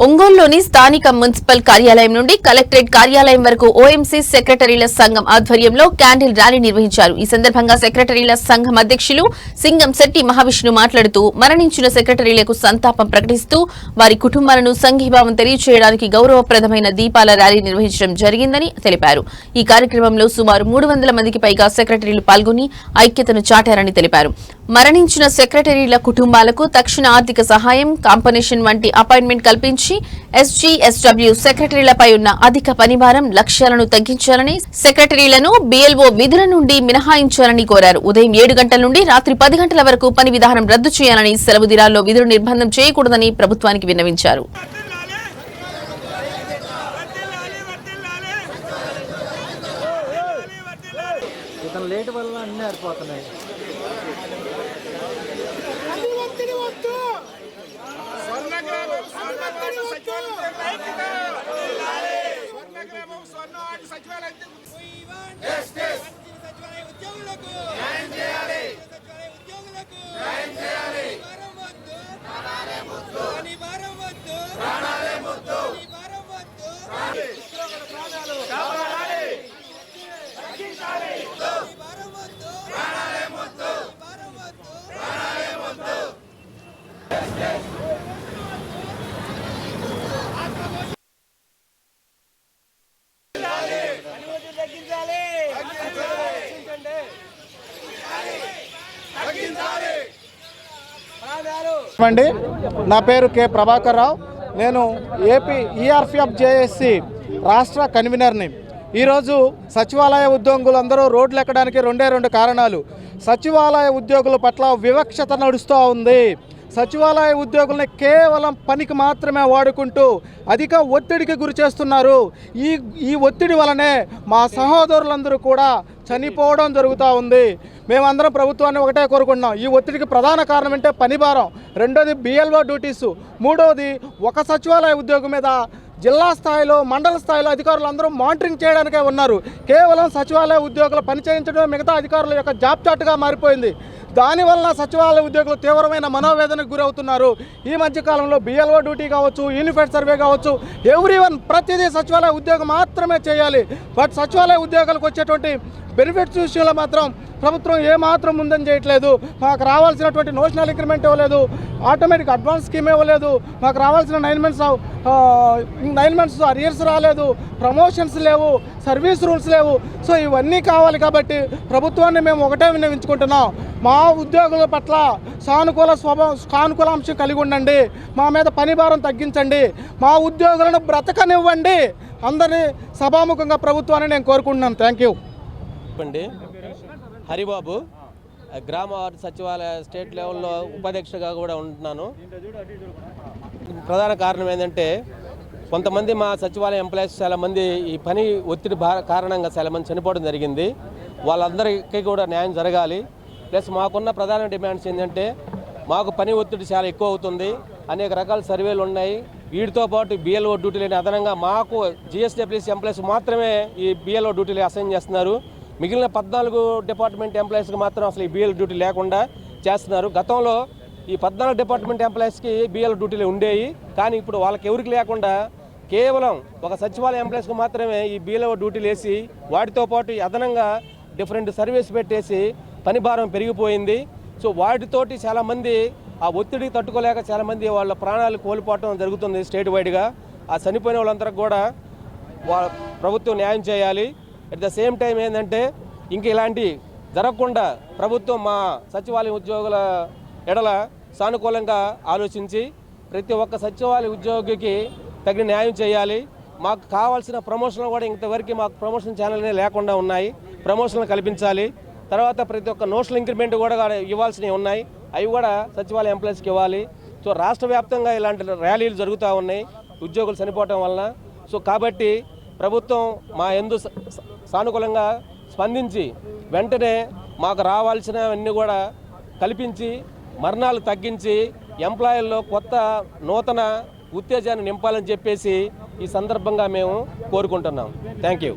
ఒంగోలులోని స్థానిక మున్సిపల్ కార్యాలయం నుండి కలెక్టరేట్ కార్యాలయం వరకు ఓఎంసీ సెక్రటరీల సంఘం ఆధ్వర్యంలో క్యాండిల్ ర్యాలీ నిర్వహించారు. ఈ సందర్భంగా సెక్రటరీల సంఘం అధ్యక్షులు సింగం శెట్టి మహావిష్ణు మాట్లాడుతూ మరణించిన సెక్రటరీలకు సంతాపం ప్రకటిస్తూ వారి కుటుంబాలను సంఘీభావం తెలియజేయడానికి గౌరవప్రదమైన దీపాల ర్యాలీ నిర్వహించడం జరిగిందని తెలిపారు. ఈ కార్యక్రమంలో సుమారు 300 మందికి పైగా సెక్రటరీలు పాల్గొని ఐక్యతను చాటారని తెలిపారు. మరణించిన సెక్రటరీల కుటుంబాలకు తక్షణ ఆర్థిక సహాయం, కాంపనేషన్ వంటి అపాయింట్మెంట్ కల్పించి SGSW సెక్రటరీలపై ఉన్న అధిక పనిభారం లక్ష్యాలను తగ్గించాలని, సెక్రటరీలను BLO విధుల నుండి మినహాయించాలని కోరారు. ఉదయం 7 గంటల నుండి రాత్రి 10 గంటల వరకు పని విధానం రద్దు చేయాలని, సెలవు దినాల్లో విధులు నిర్బంధం చేయకూడదని ప్రభుత్వానికి విన్నవించారు. నా పేరు కె ప్రభాకర్ రావు. నేను ఏపీ ERPF JSC రాష్ట్ర కన్వీనర్ని. ఈరోజు సచివాలయ ఉద్యోగులందరూ రోడ్లు ఎక్కడానికి రెండు కారణాలు. సచివాలయ ఉద్యోగుల పట్ల వివక్షత నడుస్తూ ఉంది. సచివాలయ ఉద్యోగుల్ని కేవలం పనికి మాత్రమే వాడుకుంటూ అధిక ఒత్తిడికి గురి చేస్తున్నారు. ఈ ఒత్తిడి వలనే మా సహోదరులందరూ కూడా చనిపోవడం జరుగుతూ ఉంది. మేమందరం ప్రభుత్వాన్ని ఒకటే కోరుకుంటున్నాం. ఈ ఒత్తిడికి ప్రధాన కారణం అంటే పనిభారం, రెండోది BLO డ్యూటీసు, మూడోది ఒక సచివాలయ ఉద్యోగం మీద జిల్లా స్థాయిలో మండల స్థాయిలో అధికారులు అందరూ మానిటరింగ్ చేయడానికే ఉన్నారు. కేవలం సచివాలయ ఉద్యోగులు పనిచేయించడం మిగతా అధికారుల యొక్క జాబ్ చాటుగా మారిపోయింది. దానివల్ల సచివాలయ ఉద్యోగులు తీవ్రమైన మనోవేదనకు గురవుతున్నారు. ఈ మధ్యకాలంలో BLO డ్యూటీ కావచ్చు, యూనిఫైడ్ సర్వే కావచ్చు, ఎవ్రీవన్ ప్రతిదీ సచివాలయ ఉద్యోగం మాత్రమే చేయాలి. బట్ సచివాలయ ఉద్యోగాలకు వచ్చేటువంటి బెనిఫిట్స్ విషయంలో మాత్రం ప్రభుత్వం ఏమాత్రం ముందని చేయట్లేదు. మాకు రావాల్సినటువంటి నోషనల్ ఇంక్రిమెంట్ ఇవ్వలేదు, ఆటోమేటిక్ అడ్వాన్స్ స్కీమ్ ఇవ్వలేదు, మాకు రావాల్సిన 9 మంత్స్ అరియర్స్ రాలేదు, ప్రమోషన్స్ లేవు, సర్వీస్ రూల్స్ లేవు. సో ఇవన్నీ కావాలి కాబట్టి ప్రభుత్వాన్ని మేము ఒకటే విన్నవించుకుంటున్నాం. మా ఉద్యోగుల పట్ల సానుకూల అంశం కలిగి ఉండండి, మా మీద పని భారం తగ్గించండి, మా ఉద్యోగులను బ్రతకనివ్వండి. అందరినీ సభాముఖంగా ప్రభుత్వాన్ని నేను కోరుకుంటున్నాను. Thank you. హరిబాబు, గ్రామ వార్డు సచివాలయ స్టేట్ లెవెల్లో ఉపాధ్యక్షుడిగా కూడా ఉంటున్నాను. ప్రధాన కారణం ఏంటంటే కొంతమంది మా సచివాలయ ఎంప్లాయీస్ చాలామంది ఈ పని ఒత్తిడి కారణంగా చాలామంది చనిపోవడం జరిగింది. వాళ్ళందరికీ కూడా న్యాయం జరగాలి. ప్లస్ మాకున్న ప్రధాన డిమాండ్స్ ఏంటంటే మాకు పని ఒత్తిడి చాలా ఎక్కువ అవుతుంది, అనేక రకాల సర్వేలు ఉన్నాయి. వీటితో పాటు BLO డ్యూటీలు అదనంగా మాకు GSWC ఎంప్లాయీస్ మాత్రమే ఈ BLO డ్యూటీలు అసైన్ చేస్తున్నారు. మిగిలిన 14 డిపార్ట్మెంట్ ఎంప్లాయీస్కి మాత్రం అసలు ఈ BLO డ్యూటీ లేకుండా చేస్తున్నారు. గతంలో ఈ 14 డిపార్ట్మెంట్ ఎంప్లాయీస్కి BLO డ్యూటీలు ఉండేవి, కానీ ఇప్పుడు వాళ్ళకి ఎవరికి లేకుండా కేవలం ఒక సచివాలయ ఎంప్లాయీస్కి మాత్రమే ఈ BLO డ్యూటీలు వేసి వాటితో పాటు అదనంగా డిఫరెంట్ సర్వీస్ పెట్టేసి పని భారం పెరిగిపోయింది. సో వాటితోటి చాలామంది ఆ ఒత్తిడికి తట్టుకోలేక చాలామంది వాళ్ళ ప్రాణాలు కోల్పోవటం జరుగుతుంది స్టేట్ వైడ్గా. ఆ చనిపోయిన వాళ్ళందరికీ కూడా ప్రభుత్వం న్యాయం చేయాలి. అట్ ద సేమ్ టైం ఏంటంటే ఇంక ఇలాంటి జరగకుండా ప్రభుత్వం మా సచివాలయ ఉద్యోగుల ఎడల సానుకూలంగా ఆలోచించి ప్రతి ఒక్క సచివాలయ ఉద్యోగికి తగిన న్యాయం చేయాలి. మాకు కావాల్సిన ప్రమోషన్లు కూడా ఇంతవరకు మాకు ప్రమోషన్ ఛానల్నే లేకుండా ఉన్నాయి, ప్రమోషన్లు కల్పించాలి. తర్వాత ప్రతి ఒక్క నోషనల్ ఇంక్రిమెంట్ కూడా ఇవ్వాల్సినవి ఉన్నాయి, అవి కూడా సచివాలయ ఎంప్లాయీస్కి ఇవ్వాలి. సో రాష్ట్ర వ్యాప్తంగా ఇలాంటి ర్యాలీలు జరుగుతూ ఉన్నాయి ఉద్యోగులు చనిపోవటం వలన. సో కాబట్టి ప్రభుత్వం మా యందు సానుకూలంగా స్పందించి వెంటనే మాకు రావాల్సినవన్నీ కూడా కల్పించి మరణాలు తగ్గించి ఎంప్లాయీల్లో కొత్త నూతన ఉత్తేజాన్ని నింపాలని చెప్పేసి ఈ సందర్భంగా మేము కోరుకుంటున్నాం. Thank you.